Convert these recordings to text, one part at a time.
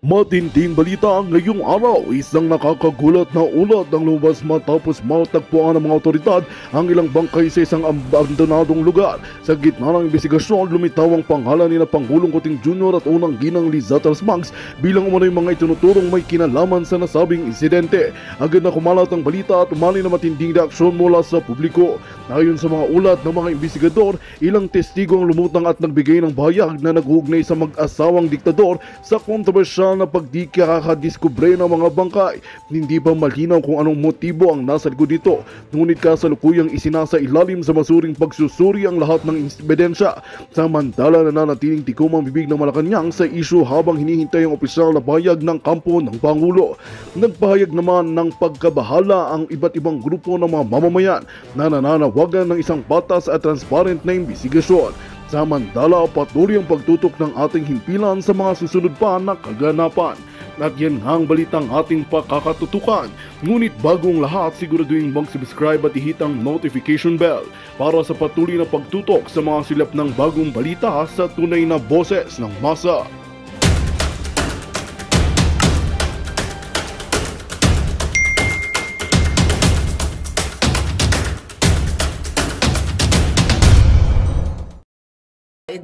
Matinding balita ngayong araw, isang nakakagulat na ulat ang lumabas matapos matagpuan ng mga otoridad ang ilang bangkay sa isang abandonadong lugar. Sa gitna ng investigasyon, lumitaw ang pangalan ni na Pangulong Kuting Jr. at unang ginang Liza Mags bilang umano'y mga itinuturong may kinalaman sa nasabing insidente. Agad na kumalat ang balita at umani na matinding reaksyon mula sa publiko. Ayon sa mga ulat ng mga investigador, ilang testigo ang lumutang at nagbigay ng bahayag na nag-uugnay sa mag-asawang diktador sa kontrobersyal na pagdikakadiskubre ng mga bangkay. Hindi pa malinaw kung anong motibo ang nasa likod nito, ngunit kasalukuyang isinasa ilalim sa masuring pagsusuri ang lahat ng ebidensya. Samantala, nananatiling tikom ang bibig ng Malacanang sa isyu habang hinihintay ang opisyal na bahayag ng kampo ng Pangulo. Nagpahayag naman ng pagkabahala ang iba't ibang grupo ng mga mamamayan na nananawagan ng isang patas at transparent na investigasyon. Samantala, patuloy ang pagtutok ng ating himpilan sa mga susunod pa na kaganapan. At yan ang balitang ating pakakatutukan. Ngunit bagong lahat, siguraduhin mag-subscribe at ihit ang notification bell para sa patuloy na pagtutok sa mga silap ng bagong balita sa tunay na boses ng masa.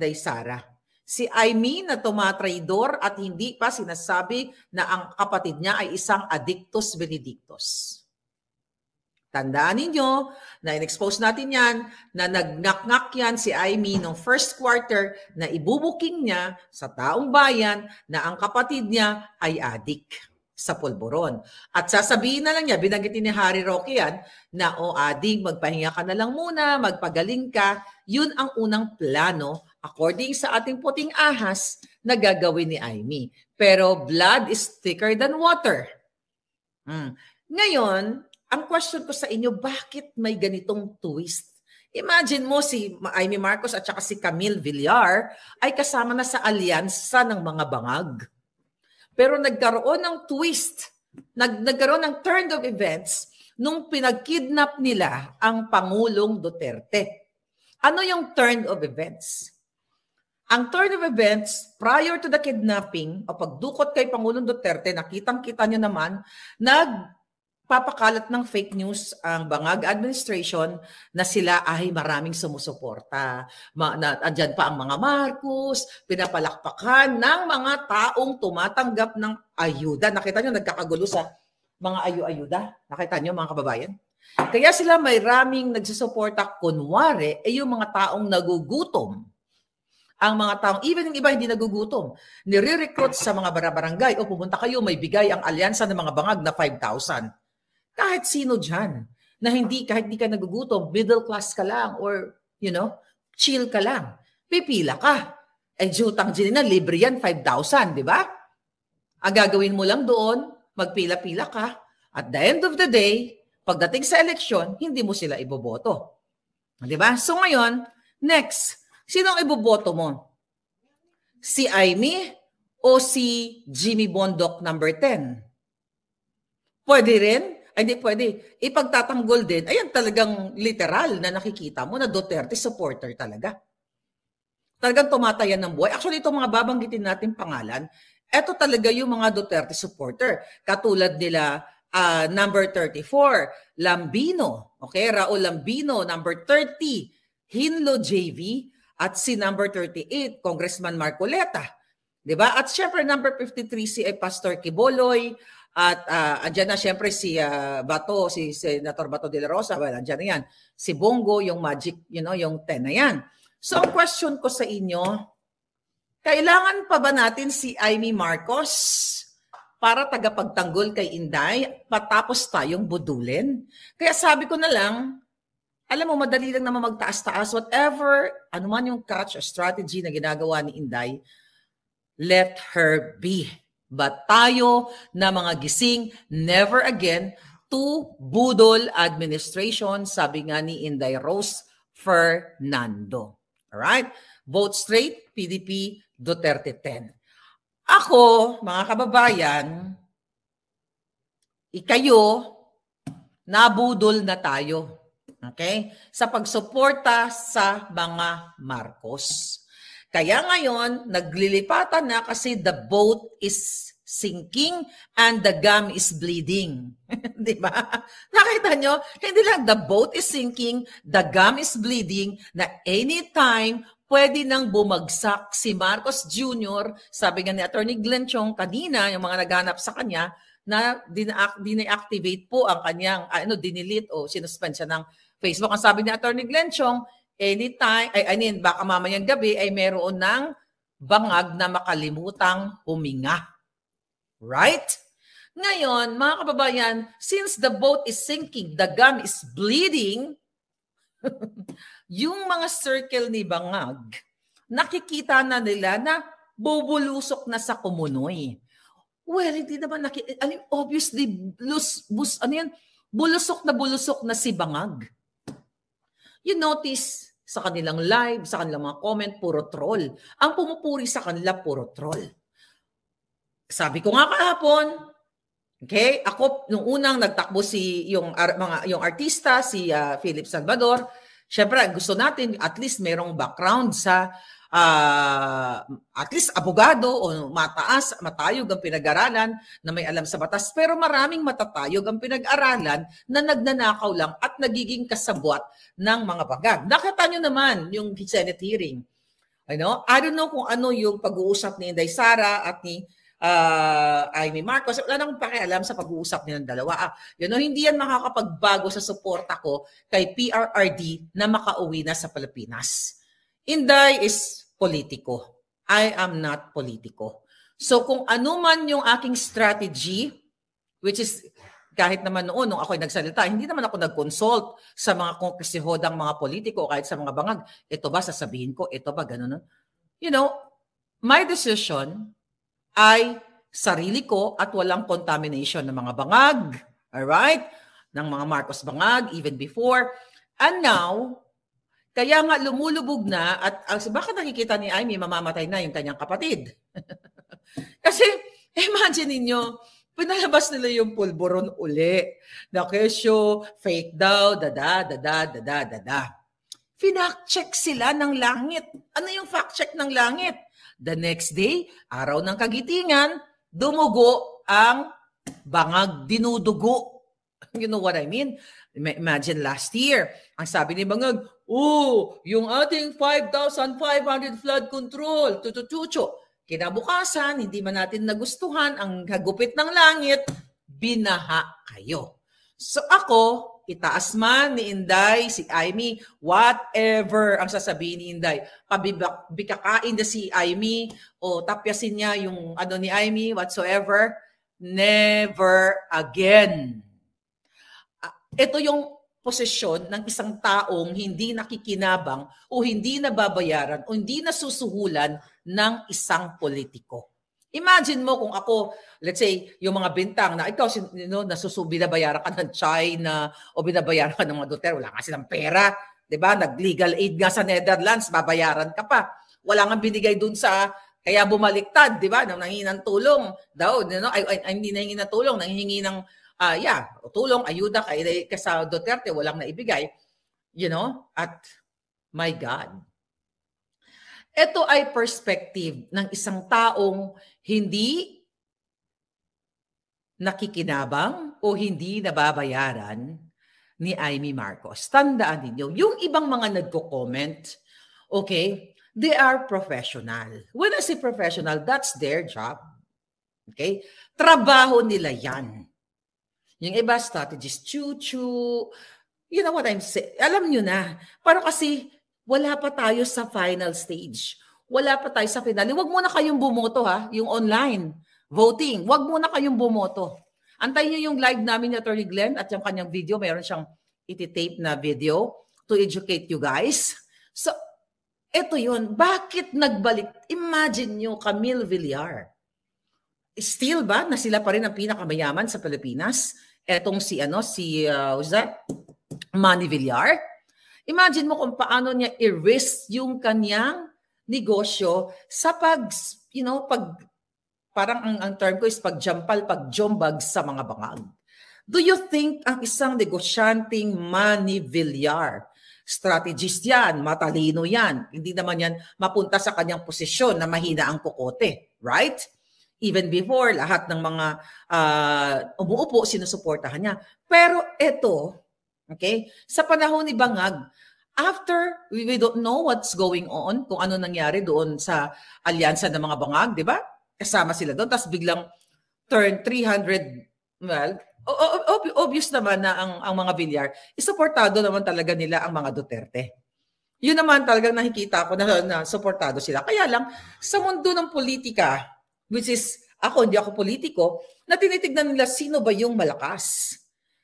Day Sara. Si Aimee na tumatraidor at hindi pa sinasabi na ang kapatid niya ay isang addictus benedictus. Tandaan ninyo na in-expose natin yan na nag-ngak-ngak yan si Aimee noong first quarter na ibubuking niya sa taong bayan na ang kapatid niya ay addict sa pulburon. At sasabihin na lang niya, binanggitin ni Harry Roque yan, na ading, magpahinga ka na lang muna, magpagaling ka. Yun ang unang plano according sa ating puting ahas na gagawin ni Aimee. Pero blood is thicker than water. Ngayon, ang question ko sa inyo, bakit may ganitong twist? Imagine mo si Aimee Marcos at saka si Camille Villar ay kasama na sa alyansa ng mga bangag. Pero nagkaroon ng twist, nagkaroon ng turn of events nung pinag-kidnap nila ang Pangulong Duterte. Ano yung turn of events? Ang turn of events, prior to the kidnapping, o pagdukot kay Pangulong Duterte, nakitang-kita nyo naman, nagpapakalat ng fake news ang Bangag Administration na sila ay maraming sumusuporta. Andyan pa ang mga Marcos, pinapalakpakan ng mga taong tumatanggap ng ayuda. Nakita nyo, nagkakagulo sa mga ayuda. Nakita nyo, mga kababayan? Kaya sila may raming nagsusuporta, kunwari, yung mga taong nagugutom. Ang mga taong, even yung iba hindi nagugutom, nire-recruit sa mga barangay, o pumunta kayo, may bigay ang alyansa ng mga bangag na 5,000. Kahit sino dyan, na kahit hindi ka nagugutom, middle class ka lang, or, chill ka lang, pipila ka. Jutang na, libre yan, 5,000, di ba? Ang gagawin mo lang doon, magpila-pila ka. At the end of the day, pagdating sa eleksyon, hindi mo sila iboboto. Di ba? So ngayon, next, sino ang iboboto mo? Si Aimee o si Jimmy Bondoc number 10? Pwede rin? Ay, hindi pwede. Ipagtatanggol din. Ayan talagang literal na nakikita mo na Duterte supporter talaga. Talagang tumatayan ng buhay. Actually, itong mga babanggitin natin pangalan, eto talaga yung mga Duterte supporter. Katulad nila number 34, Lambino. Okay, Raul Lambino, number 30, Hinlo JV, at si number 38, Congressman Marcoleta. Diba? At syempre number 53 si Pastor Quiboloy. At andyan na syempre si Bato, si Senator Bato de la Rosa. Well, andyan na yan. Si Bongo, yung magic, yung 10 na yan. So ang question ko sa inyo, kailangan pa ba natin si Aimee Marcos para tagapagtanggol kay Inday patapos tayong budulin? Kaya sabi ko na lang, alam mo, madali lang naman magtaas-taas. Whatever, ano man yung catch or strategy na ginagawa ni Inday, let her be. But tayo na mga gising, never again to budol administration, sabi nga ni Inday Rose Fernando. Alright? Vote straight, PDP, Duterte 10. Ako, mga kababayan, ikayo, nabudol na tayo. Okay? Sa pagsuporta sa mga Marcos. Kaya ngayon, naglilipatan na kasi the boat is sinking and the gum is bleeding. Di ba? Nakita nyo? Hindi lang the boat is sinking, the gum is bleeding, na anytime pwede nang bumagsak si Marcos Jr., sabi nga ni Attorney Glenn Chong kanina, yung mga naghanap sa kanya, na dina-activate po ang kanyang, dinilit o sinuspend siya ng Facebook. Ang sabi ni Attorney Glenn Chong, anytime, baka mamayang gabi ay meron ng bangag na makalimutang huminga. Right? Ngayon, mga kababayan, since the boat is sinking, the gum is bleeding, yung mga circle ni Bangag, nakikita na nila na bubulusok na sa Kumunoy. Well, hindi naman obviously, bulusok na si Bangag. You notice sa kanilang live, sa kanilang mga comment, puro troll. Ang pumupuri sa kanila, puro troll. Sabi ko nga kahapon, okay, ako nung unang nagtakbo yung artista, si Philip Salvador, syempre gusto natin at least merong background sa at least abogado o matayog ang pinag-aralan na may alam sa batas. Pero maraming matatayog ang pinag-aralan na nagnanakaw lang at nagiging kasabwat ng mga bagag. Nakita nyo naman yung Senate hearing. I don't know kung ano yung pag-uusap ni Inday Sara at ni Amy Marcos. Wala nang pakialam sa pag-uusap nilang dalawa. Hindi yan makakapagbago sa suporta ko kay PRRD na makauwi na sa Pilipinas. Inday is politiko. I am not politiko. So kung ano man yung aking strategy, which is kahit naman noon nung ako'y nagsalita, hindi naman ako nag-consult sa mga kongresihudang mga politiko kahit sa mga bangag. Ito ba sasabihin ko? Ito ba ganun? My decision ay sarili ko at walang contamination ng mga bangag. Alright? Ng mga Marcos bangag, even before. And now, kaya nga lumulubog na at bakit nakikita ni Amy mamamatay na yung kanyang kapatid? Kasi imagine niyo, pinalabas nila yung pulburon uli. Na kesyo, fake daw, dada. Fact check sila ng langit. Ano yung fact check ng langit? The next day, araw ng kagitingan, dumugo ang bangag, dinudugo. You know what I mean? Imagine last year, ang sabi ni Bangag, yung ating 5,500 flood control, tututucho. Kinabukasan, hindi man natin nagustuhan ang hagupit ng langit, binaha kayo. So ako, itaas man ni Inday, si Amy, whatever ang sasabihin ni Inday, pabikakain na si Amy o tapyasin niya yung ni Amy, whatsoever, never again. Ito yung posisyon ng isang taong hindi nakikinabang o hindi nababayaran o hindi nasusuhulan ng isang politiko. Imagine mo kung ako, let's say, yung mga bintang na ikaw, binabayaran ka ng China o binabayaran ka ng mga Duterte, wala nga silang pera, di ba? Nag-legal aid nga sa Netherlands, babayaran ka pa. Wala nga binigay dun sa, kaya bumaliktad, di ba? Nang nanghingi ng tulong daw, hindi nanghingi ng tulong, nanghingi ng tulong, ayuda kay sa Duterte, walang naibigay. At my God. Ito ay perspective ng isang taong hindi nakikinabang o hindi nababayaran ni Amy Marcos. Tandaan ninyo, yung ibang mga nagko-comment, okay, they are professional. When I say professional, that's their job. Okay? Trabaho nila yan. Yung iba, strategist, chu-chu. You know what I'm saying? Alam nyo na. Pero kasi, wala pa tayo sa final stage. Wala pa tayo sa final. Huwag muna kayong bumoto yung online voting. Huwag muna kayong bumoto. Antayin nyo yung live namin ni Attorney Glenn at yung kanyang video. Mayroon siyang iti-tape na video to educate you guys. So, eto yun. Bakit nagbalik? Imagine nyo, Camille Villar. Still ba na sila pa rin ang pinakamayaman sa Pilipinas? Etong who's that? Manny Villar. Imagine mo kung paano niya i-risk yung kanyang negosyo sa parang ang term ko is pagjombag sa mga bangag. Do you think ang isang negosyanteng Manny Villar, strategist yan, matalino yan, hindi naman yan mapunta sa kanyang posisyon na mahina ang kokote, right? Even before, lahat ng mga umuupo, sinusuportahan niya. Pero ito, okay, sa panahon ni Bangag, after, we don't know what's going on, kung ano nangyari doon sa alyansa ng mga Bangag, di ba? Kasama sila doon, tapos biglang turn 300, well, obvious naman na ang mga Villar, isuportado naman talaga nila ang mga Duterte. Yun naman talagang nakikita ko na suportado sila. Kaya lang, sa mundo ng politika, which is, ako, hindi ako politiko, na tinitignan nila sino ba yung malakas.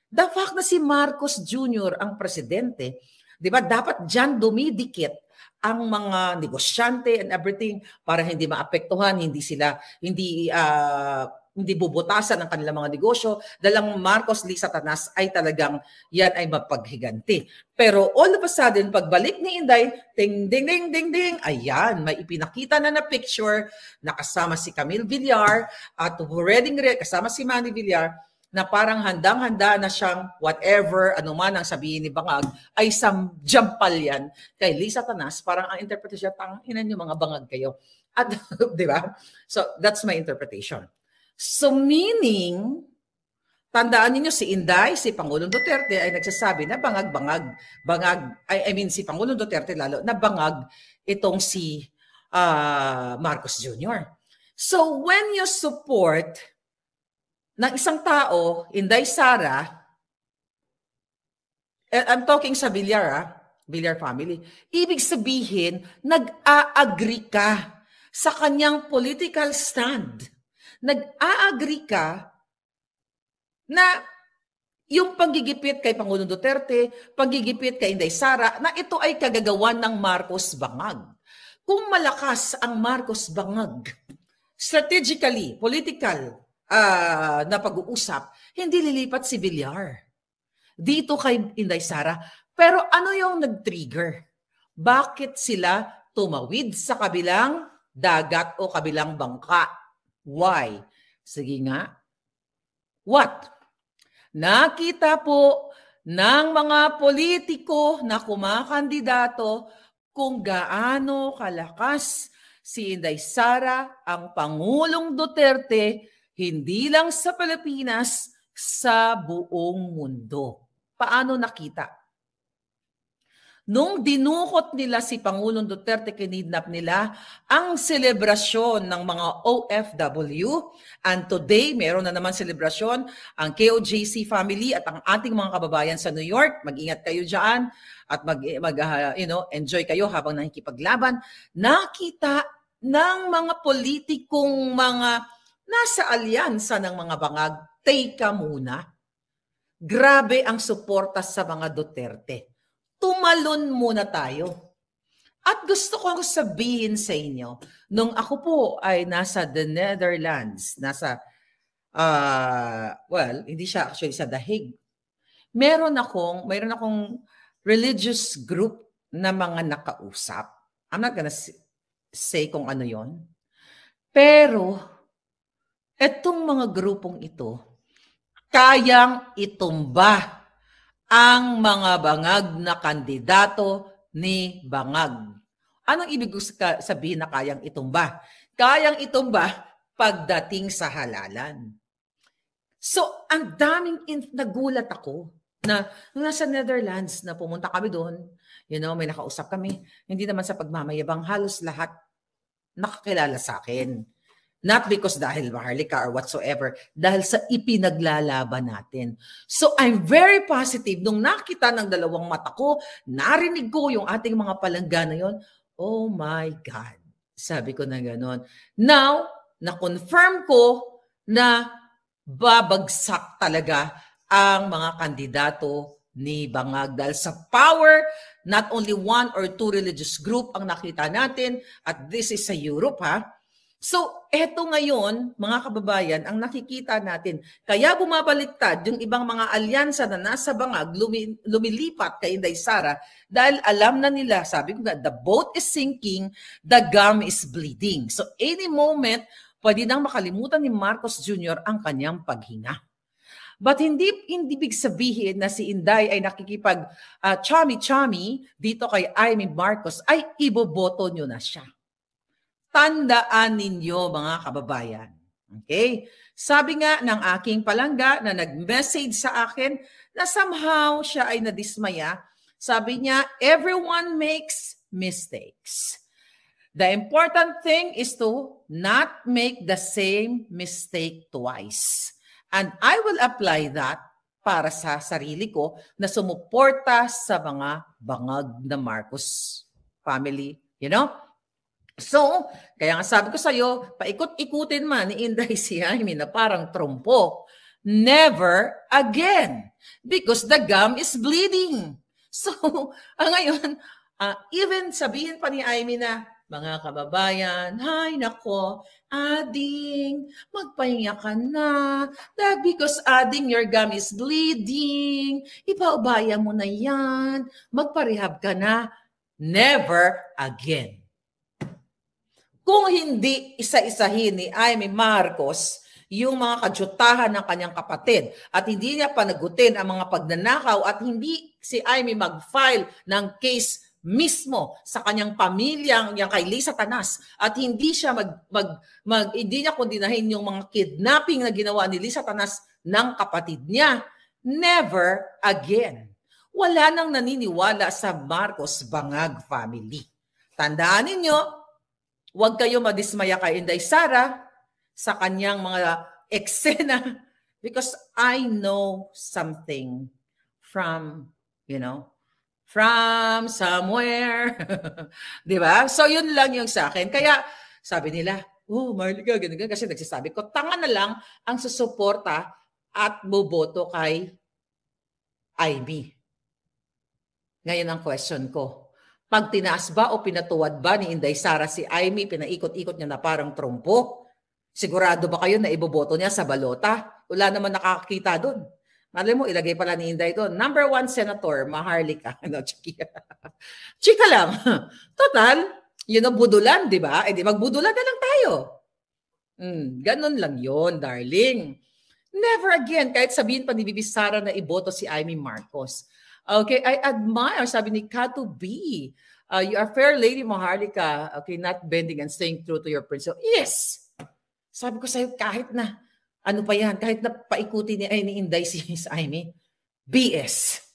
The fact na si Marcos Jr. ang presidente, di ba, dapat dyan dumidikit ang mga negosyante and everything para hindi maapektuhan, hindi bubutasan ang kanilang mga negosyo. Dalang Marcos Lee Satanas ay talagang yan ay mapaghiganti. Pero all of a sudden, pagbalik ni Inday, ding, ding, ding, ding, ding, ayan, may ipinakita na picture na kasama si Camille Villar at kasama si Manny Villar na parang handang-handa na siyang whatever, anuman ang sabihin ni Bangag, ay samjampal yan kay Lee Satanas. Parang ang interpretation, tanginan niyo mga bangag kayo. At, di ba? So, that's my interpretation. So meaning, tandaan niyo si Inday, si Pangulong Duterte ay nagsasabi na bangag, si Pangulong Duterte lalo, na bangag itong si Marcos Jr. So when you support ng isang tao, Inday Sara, I'm talking sa Villar, Villar family, ibig sabihin, nag-a-agree ka sa kanyang political stand. Nag-a-agree ka na yung panggigipit kay Pangulong Duterte, panggigipit kay Inday Sara, na ito ay kagagawan ng Marcos Bangag. Kung malakas ang Marcos Bangag, strategically, political na pag-uusap, hindi lilipat si Villar dito kay Inday Sara. Pero ano yung nag-trigger? Bakit sila tumawid sa kabilang dagat o kabilang bangka? Why? Sige nga. What? Nakita po ng mga politiko na kumakandidato kung gaano kalakas si Inday Sara, ang Pangulong Duterte, hindi lang sa Pilipinas, sa buong mundo. Paano nakita? Nung dinukot nila si Pangulong Duterte, kinidnap nila ang selebrasyon ng mga OFW. And today, meron na naman selebrasyon ang KOJC family at ang ating mga kababayan sa New York. Mag-ingat kayo dyan at enjoy kayo habang nakikipaglaban. Nakita ng mga politikong mga nasa alyansa ng mga bangag, teka muna. Grabe ang suporta sa mga Duterte. Tumalon muna tayo. At gusto ko sabihin sa inyo, nung ako po ay nasa the Netherlands, hindi siya actually sa The Hague, meron akong religious group na mga nakausap. I'm not gonna say kung ano yon. Pero, etong mga grupong ito, kayang itumba ang mga bangag na kandidato ni Bangag. Anong ibig sabihin na kayang itumba? Kayang itumba pagdating sa halalan. So, ang daming nagulat ako na nasa Netherlands na pumunta kami doon, may nakausap kami. Hindi naman sa pagmamayabang, halos lahat nakakilala sa akin. Not because dahil Maharlika or whatsoever, dahil sa ipinaglalaban natin. So I'm very positive. Nung nakita ng dalawang mata ko, narinig ko yung ating mga palangga na yun, oh my God. Sabi ko na gano'n. Now, na-confirm ko na babagsak talaga ang mga kandidato ni Bangag dahil sa power, not only one or two religious group ang nakita natin, at this is sa Europe So, eto ngayon, mga kababayan, ang nakikita natin. Kaya bumabaliktad yung ibang mga alyansa na nasa Bangag, lumilipat kay Inday Sara dahil alam na nila, sabi ko nga, the boat is sinking, the gum is bleeding. So, any moment, pwede nang makalimutan ni Marcos Jr. ang kanyang paghinga. But hindi ibig sabihin na si Inday ay nakikipag chami-chami dito kay Amy Marcos ay iboboto nyo na siya. Tandaan ninyo mga kababayan, Okay? Sabi nga ng aking palangga na nag-message sa akin na somehow siya ay nadismaya. Sabi niya, everyone makes mistakes. The important thing is to not make the same mistake twice. And I will apply that para sa sarili ko na sumuporta sa mga bangag na Marcos family. You know? So, kaya nga sabi ko sa'yo, paikot-ikutin man ni Inday si Jaime na parang trompo. Never again. Because the gum is bleeding. So, ngayon, even sabihin pa ni Jaime na, mga kababayan, hay nako, Ading, magpahinga ka na. Because Ading, your gum is bleeding. Ipaubaya mo na yan. Magparehab ka na. Never again. Kung hindi isa-isahin ni Jaime Marcos yung mga kadyutahan ng kanyang kapatid at hindi niya panagutin ang mga pagnanakaw at hindi si Jaime mag-file ng case mismo sa kanyang pamilyang yang kay Lisa Tanas at hindi siya hindi niya kondinahin yung mga kidnapping na ginawa ni Lisa Tanas ng kapatid niya, never again. Wala nang naniniwala sa Marcos Bangag family. Tandaan ninyo, huwag kayo madismaya kay Inday Sara sa kanyang mga eksena because I know something from, from somewhere. Di ba? So, yun lang yung sa akin. Kaya, sabi nila, Marlica, ganun. Kasi nagsasabi ko, tanga na lang ang susuporta at boboto kay Jaime. Ngayon ang question ko, pag tinaas ba o pinatuwad ba ni Inday Sara si Jaime, pinaikot-ikot niya na parang trompo, sigurado ba kayo na iboboto niya sa balota? Wala naman nakakakita doon. Malay mo, ilagay pala ni Inday doon. Number 1 Senator, Maharlika. Chika lang. Total, budulan, di ba? E di magbudulan na lang tayo. Ganon lang yon, darling. Never again, kahit sabihin pa ni Bibi Sara na iboto si Jaime Marcos. Okay, I admire, sabi ni Kato B. You are fair lady, Maharlika. Okay, not bending and staying true to your principle. Yes! Sabi ko sa'yo, kahit na, ano pa yan, kahit na paikuti ni Inday si Jaime, BS.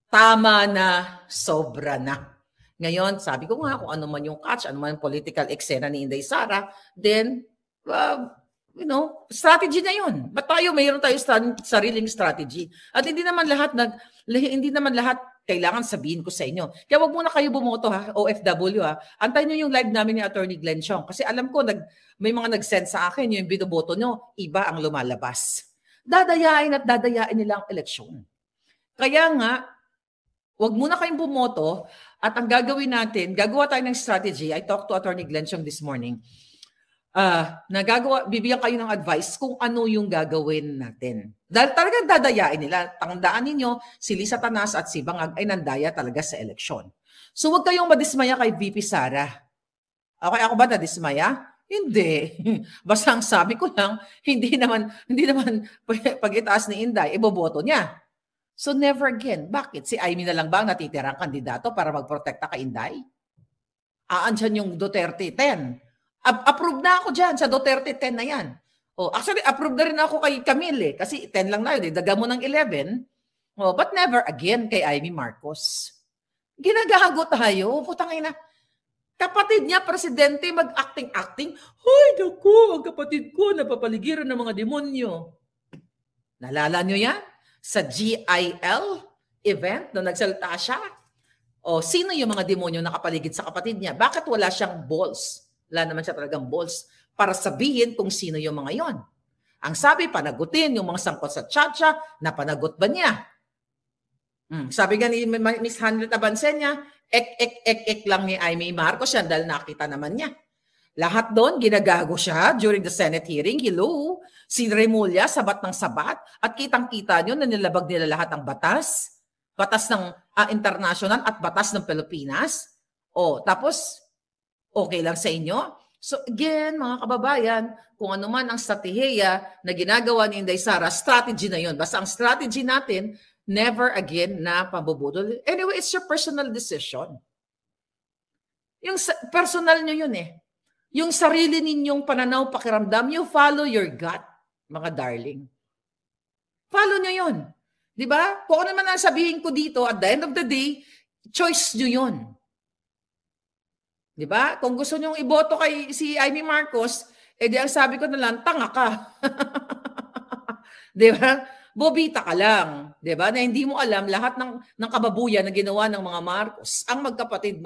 Tama na, sobra na. Ngayon, sabi ko nga, kung ano man yung catch, ano man yung political eksena ni Inday Sara, then, strategy na yun. Ba't mayroon tayo sariling strategy? At hindi naman lahat kailangan sabihin ko sa inyo. Kaya wag muna kayo bumoto ha, OFW ha. Antayin nyo yung live namin ni Attorney Glenn Chong. Kasi alam ko, may mga nag-send sa akin yung binoboto nyo, iba ang lumalabas. Dadayain nila ang eleksyon. Kaya nga, wag muna kayong bumoto at ang gagawin natin, gagawa tayo ng strategy. I talked to Attorney Glenn Chong this morning. Bibigyan kayo ng advice kung ano yung gagawin natin. Dahil talagang dadayain nila. Tandaan ninyo, si Lisa Tanas at si Bangag ay nandaya talaga sa eleksyon. So huwag kayong madismaya kay VP Sara. Okay, ako ba nadismaya? Hindi. Basta ang sabi ko lang, hindi naman pag-itaas ni Inday, iboboto niya. So never again. Bakit? Si Jaime na lang ba ang natitirang kandidato para magprotekta kay Inday? Aandyan yung Duterte 10. Approve na ako dyan sa Duterte 10 na yan. Actually, approve na rin ako kay Camille kasi 10 lang na yun. Daga mo ng 11. But never again kay Jaime Marcos. Ginagago tayo. Putang ina. Kapatid niya, presidente, mag-acting-acting. Hoy, naku, ang kapatid ko, napapaligiran ng mga demonyo. Nalala niyo yan? Sa GIL event na nagsalita siya? Sino yung mga demonyo nakapaligid sa kapatid niya? Bakit wala siyang balls? Wala naman siya talagang balls para sabihin kung sino yung mga yon. Ang sabi, panagutin yung mga sangkot sa tsa-tsa, napanagot ba niya? Sabi nga ni Miss Hanlet Abansenya, ek lang ni Jaime Marcos yan dahil nakita naman niya. Lahat doon, ginagago siya during the Senate hearing. Hello, si Remulla, sabat ng sabat. At kitang-kita nyo na nilabag nila lahat ng batas. Batas ng international at batas ng Pilipinas. Tapos, okay lang sa inyo? So again, mga kababayan, kung ano man ang strategiya na ginagawa ni Inday Sara, strategy na yun. Basta ang strategy natin, never again na pambubudol. Anyway, it's your personal decision. Yung personal nyo yun eh. Yung sarili ninyong pananaw, pakiramdam, you follow your gut, mga darling. Follow nyo yun. Di ba? Kung ano naman ang sabihin ko dito, at the end of the day, choice nyo yun. Di ba? Kung gusto nyong iboto kay si Amy Marcos, di ang sabi ko na lang, tanga ka. Di ba? Bobita ka lang, 'di ba? Na hindi mo alam lahat ng kababuyan na ginawa ng mga Marcos. Ang magkapatid.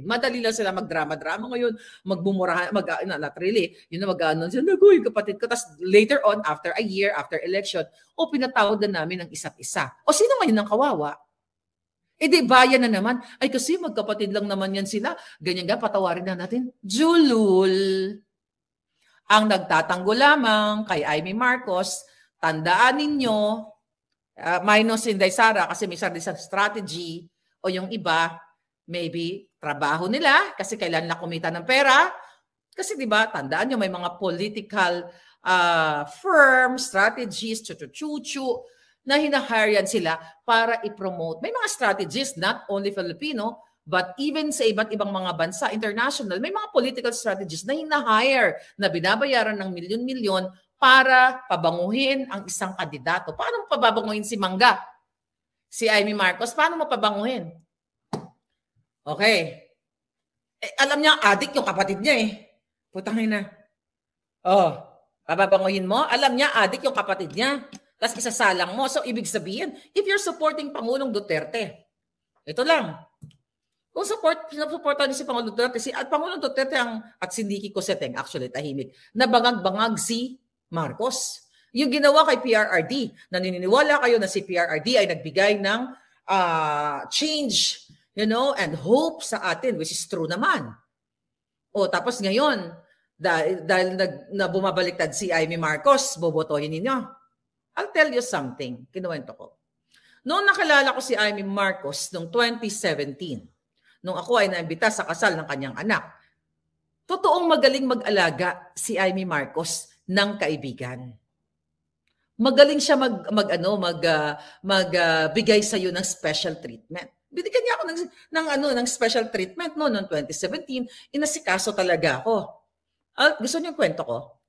Madali lang sila magdrama-drama ngayon, magbumura, not really. Yun na mag-ano sila, nagoy kapatid ko. Tapos later on, after a year, after election, pinatawag na namin ng isa't isa. O sino ngayon ang kawawa? Di bayan na naman. Ay kasi magkapatid lang naman yan sila. Ganyan nga, patawarin na natin. Julul. Ang nagtatanggol lamang kay Amy Marcos, tandaan ninyo, minus Inday Sara kasi may sarili sa strategy o yung iba, maybe trabaho nila kasi kailan na kumita ng pera. Kasi diba, tandaan nyo, may mga political firm, strategies, chuchu na hinahire yan sila para i-promote. May mga strategies, not only Filipino, but even sa iba't ibang mga bansa, international, may mga political strategies na hinahire na binabayaran ng milyon-milyon para pabanguhin ang isang kandidato. Paano mo pababanguhin si Mangga? Si Amy Marcos, paano mo pabanguhin? Okay. Alam niya, adik yung kapatid niya eh. Putangin na. Pababanguhin mo? Alam niya, adik yung kapatid niya. Tapos isasalang mo. So, ibig sabihin, if you're supporting Pangulong Duterte, ito lang. Kung supportan niyo si Pangulong Duterte, at Pangulong Duterte at si Nikki Cosseteng, actually, tahimik, na bangag-bangag si Marcos. Yung ginawa kay PRRD, naniniwala kayo na si PRRD ay nagbigay ng change, and hope sa atin, which is true naman. Tapos ngayon, dahil na bumabaliktad si Amy Marcos, bobotohin ninyo. I'll tell you something, kinuwento ko. Noong nakilala ko si Amy Marcos noong 2017, nung ako ay naimbita sa kasal ng kanyang anak, totoong magaling mag-alaga si Amy Marcos ng kaibigan. Magaling siya magbigay sa iyo ng special treatment. Binigyan niya ako ng special treatment noong 2017. Inasikaso talaga ako. Gusto niyo kwento ko?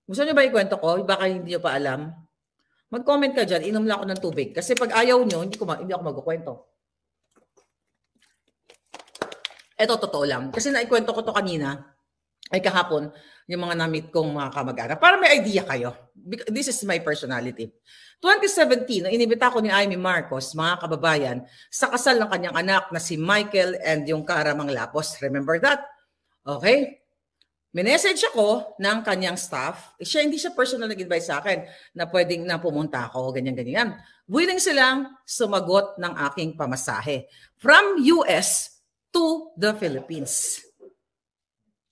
Gusto niyo ba ikwento ko? Baka hindi niyo pa alam. Mag-comment ka diyan, inom lang ako ng tubig kasi pag ayaw niyo, hindi ako magkukwento. Ito totoo lang. Kasi naikwento ko to kanina, ay kahapon, yung mga na-meet kong mga kamag-anak. Para may idea kayo. This is my personality. 2017, nung inibita ko ni Amy Marcos, mga kababayan, sa kasal ng kanyang anak na si Michael and yung Karamang Lapos. Remember that? Okay? Minessage ako ng kanyang staff. Hindi siya personal nag-invite sa akin na pwedeng na pumunta ako, ganyan-ganyan. Willing silang sumagot ng aking pamasahe. From US to the Philippines.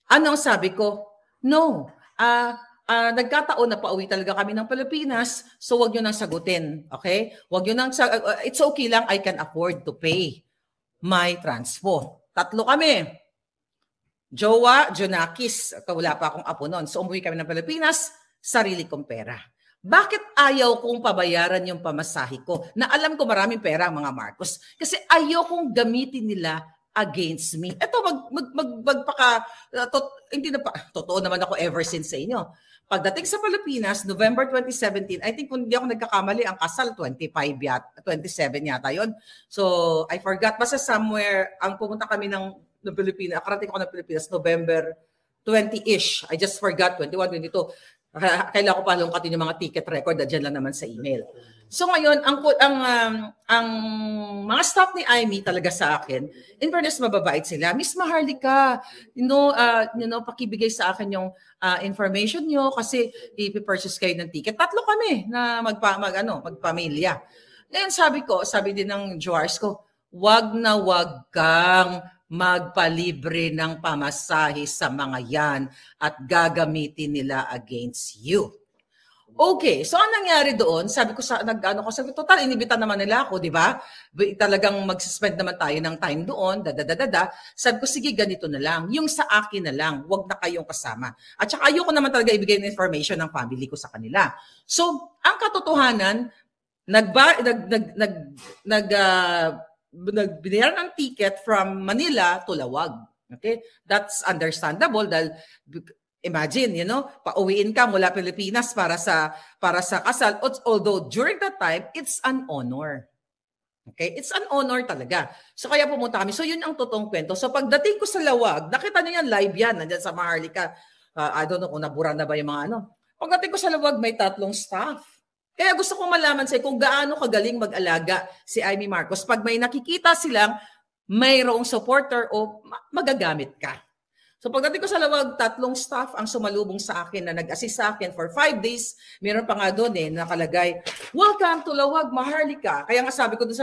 Anong sabi ko? No. Nagkataon na pauwi talaga kami ng Pilipinas, so wag nyo nang sagutin. Okay? Wag nyo nang it's okay lang, I can afford to pay my transpo. 3 kami. Jowa, Jonakis, wala pa akong apo noon. So umuwi kami ng Pilipinas, sarili kong pera. Bakit ayaw kong pabayaran yung pamasahe ko? Na alam ko maraming pera ang mga Marcos. Kasi ayaw kong gamitin nila against me. Ito, hindi na pa, totoo naman ako ever since sa inyo. Pagdating sa Pilipinas, November 2017, I think kung hindi ako nagkakamali, ang kasal 27 yata yon. So, I forgot. Basta somewhere, ang pumunta kami ng Pilipinas, akarating ako ng Pilipinas, November 20-ish. I just forgot, 21, 22. Kailangan ko pa lungkatin yung mga ticket record, dyan lang naman sa email. So ngayon, ang mga staff ni Amy talaga sa akin, in fairness, mababait sila. Miss Maharlika, pakibigay sa akin yung information nyo kasi ipipurchase kayo ng ticket. 3 kami na magpamilya. Ngayon sabi din ng Joars ko, wag na wag kang magpalibre ng pamasahe sa mga yan at gagamitin nila against you. Okay, so ang nangyari doon, sabi ko total inibitan naman nila ako, di ba? Talagang mag-spend naman tayo ng time doon, Sabi ko, sige, ganito na lang. Yung sa akin na lang, wag na kayong kasama. At saka ayoko naman talaga ibigay ng information ng family ko sa kanila. So, ang katotohanan, nagbinayaran ng ticket from Manila to Lawag. Okay? That's understandable dahil imagine, pauwiin ka mula Pilipinas para sa kasal. Although during that time, it's an honor. Okay? It's an honor talaga. So kaya pumunta kami. So yun ang totoong kwento. So pagdating ko sa Lawag, nakita niyo yan, live yan, nandiyan sa Maharlika. I don't know kung nabura na ba yung mga ano. Pagdating ko sa Lawag, may 3 staff. Kaya gusto kong malaman sa'yo kung gaano kagaling mag-alaga si Amy Marcos. Pag may nakikita silang mayroong supporter o magagamit ka. So pagdating ko sa Lawag, 3 staff ang sumalubong sa akin na nag-assist sa akin for 5 days. Meron pa nga doon nakalagay, "Welcome to Lawag, Maharlika." Kaya nga sabi ko doon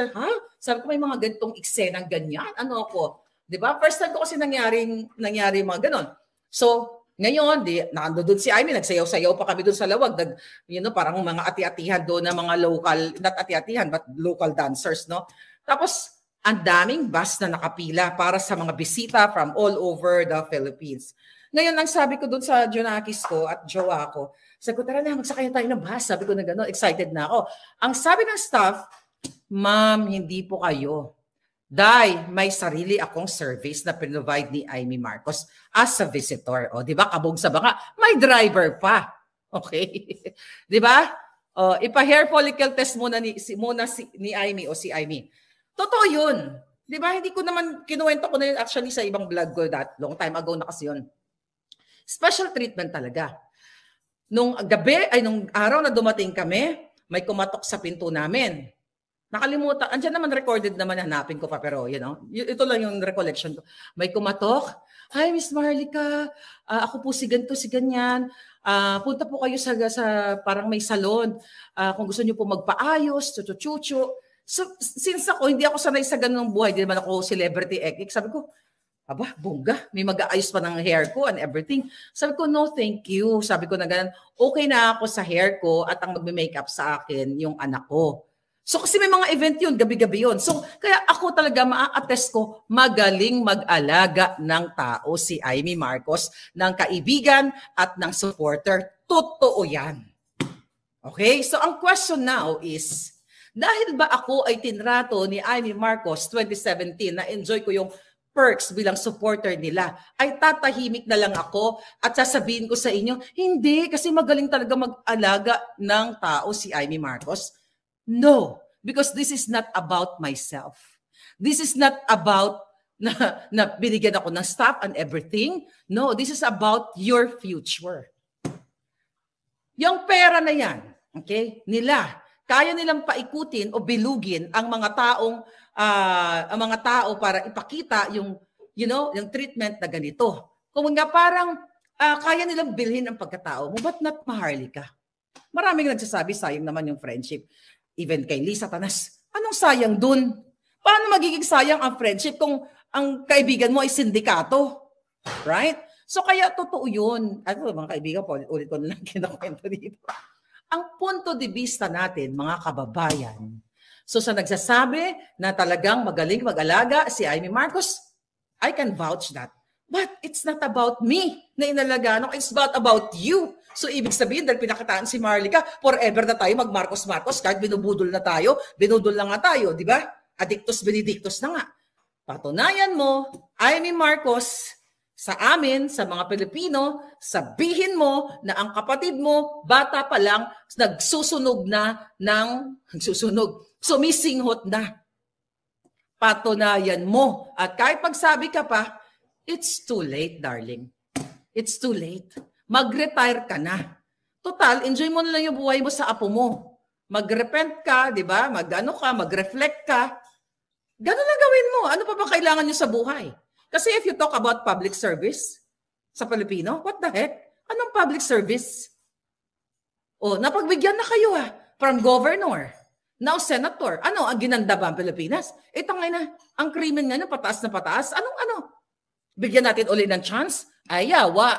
sabi ko may mga ganitong eksenang ganyan. Ano ako? 'Di ba? First time ko kasi nangyari mga ganon. So ngayon, nando doon si Amy, nagsayaw-sayaw pa kami doon sa Lawag. Parang mga ati-atihan doon na mga local, not ati-atihan, but local dancers, no? Tapos, ang daming bus na nakapila para sa mga bisita from all over the Philippines. Ngayon, ang sabi ko doon sa Junakis ko at jowa ko, sabi ko, tara na, magsakay tayo ng bus. Sabi ko na gano'n, excited na ako. Ang sabi ng staff, "Ma'am, hindi po kayo. Dahil may sarili akong service na pinrovide ni Amy Marcos as a visitor." O, di ba? Kabog sa baka. May driver pa. Okay? Di ba? O, ipa-hair follicle test muna ni Amy o si Amy. Totoo yun. Di ba? Hindi ko naman, kinuwento ko na yun actually sa ibang vlog ko that long time ago na kasi yun. Special treatment talaga. Nung araw na dumating kami, may kumatok sa pinto namin. Nakalimutan. Andiyan naman recorded naman, hanapin ko pa pero ito lang yung recollection ko. May kumatok. "Hi, Miss Maharlika. Ako po si ganito, si ganyan. Punta po kayo sa parang may salon. Kung gusto niyo po magpaayos, chuchu-chuchu." So, since hindi ako sanay sa ganung buhay, di naman ako celebrity ekik, sabi ko, aba, bongga, may mag-aayos pa ng hair ko and everything. Sabi ko, "No, thank you." Sabi ko na ganun, okay na ako sa hair ko at ang magme-makeup sa akin, yung anak ko. So kasi may mga event yun, gabi-gabi yun. So kaya ako talaga maa-attest ko, magaling mag-alaga ng tao si Amy Marcos, ng kaibigan at ng supporter. Totoo yan. Okay? So ang question now is, dahil ba ako ay tinrato ni Amy Marcos 2017 na enjoy ko yung perks bilang supporter nila, ay tatahimik na lang ako at sasabihin ko sa inyo, hindi, kasi magaling talaga mag-alaga ng tao si Amy Marcos? No, because this is not about myself. This is not about na binigyan ako ng staff and everything. No, this is about your future. Yung pera na yan, okay, kaya nilang paikutin o bilugin ang mga tao para ipakita yung treatment na ganito. Kung nga parang kaya nilang bilhin ang pagkatao mo, but not Maharlika. Maraming nagsasabi, sayang naman yung friendship. Even kay Lisa Tanas, anong sayang dun? Paano magiging sayang ang friendship kung ang kaibigan mo ay sindikato? Right? So kaya totoo yun. Mga kaibigan po, ulit ko na lang kinakwento dito. Ang punto de vista natin, mga kababayan, so sa nagsasabi na talagang magaling mag-alaga si Amy Marcos, I can vouch that. But it's not about me na inalagaan. It's about you. So ibig sabihin, dahil pinakataan si Maharlika, forever na tayo mag-Marcos-Marcos, kahit binubudol na tayo, binudol na nga tayo, di ba? Adictus benedictus na nga. Patunayan mo, Amy Marcos, sa amin, sa mga Pilipino, sabihin mo na ang kapatid mo, bata pa lang, sumisinghot na. Patunayan mo. At kahit pagsabi ka pa, it's too late, darling. It's too late. Mag-retire ka na. Total, enjoy mo na lang yung buhay mo sa apo mo. Mag-repent ka, di ba? Mag-reflect ka. Ganun lang gawin mo. Ano pa ba kailangan nyo sa buhay? Kasi if you talk about public service sa Pilipino, what the heck? Anong public service? O, napagbigyan na kayo from governor, now senator. Ano, ang ginanda ba ang Pilipinas? Tangay na, ang krimen nga pataas na pataas. Anong? Bigyan natin uli ng chance? Ayawa.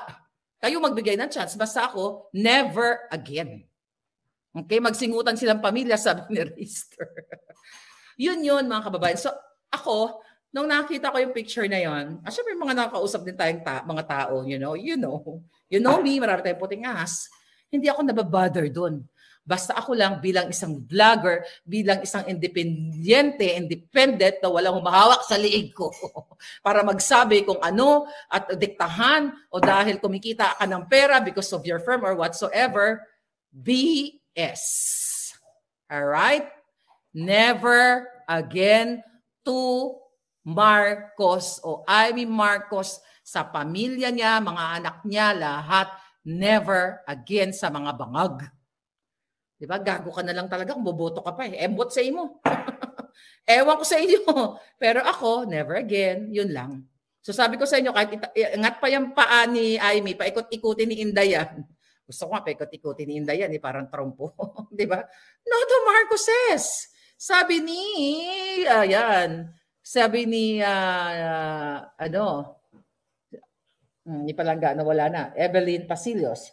Kayo magbigay ng chance. Basta ako, never again. Okay, magsingutan silang pamilya, sabi ni Rister. Yun, mga kababayan. So, ako, nung nakita ko yung picture na yon, syempre mga nakakausap din tayong mga tao, you know me, marami tayong puting ahas. Hindi ako nababother doon. Basta ako lang bilang isang vlogger, bilang isang independent na walang humahawak sa liig ko para magsabi kung ano at diktahan o dahil kumikita ka ng pera because of your firm or whatsoever, BS. Alright? Never again to Marcos o Amy Marcos sa pamilya niya, mga anak niya, lahat. Never again sa mga bangag. Diba? Gago ka na lang talaga kung boboto ka pa eh. Embot sa imo. Ewan ko sa inyo. Pero ako, never again. Yun lang. So sabi ko sa inyo, kahit ingat pa yung paa ni Amy, paikot-ikutin ni Inday yan. Gusto ko nga paikot-ikutin ni Inday yan, parang trompo. Diba? No to Marcoses. Sabi ni, sabi ni, hindi palang gaano, wala na. Evelyn Pasillos.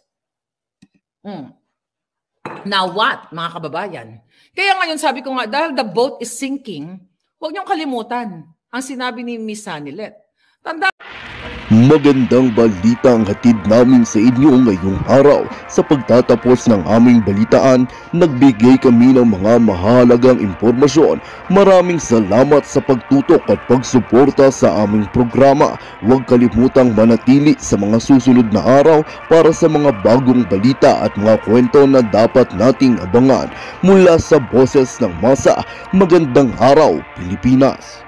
Now what, mga kababayan? Kaya ngayon sabi ko nga, dahil the boat is sinking, huwag niyong kalimutan ang sinabi ni Miss Sanilet. Magandang balita ang hatid namin sa inyo ngayong araw. Sa pagtatapos ng aming balitaan, nagbigay kami ng mga mahalagang impormasyon. Maraming salamat sa pagtutok at pagsuporta sa aming programa. Huwag kalimutang manatili sa mga susunod na araw para sa mga bagong balita at mga kwento na dapat nating abangan. Mula sa Boses ng Masa, magandang araw, Pilipinas!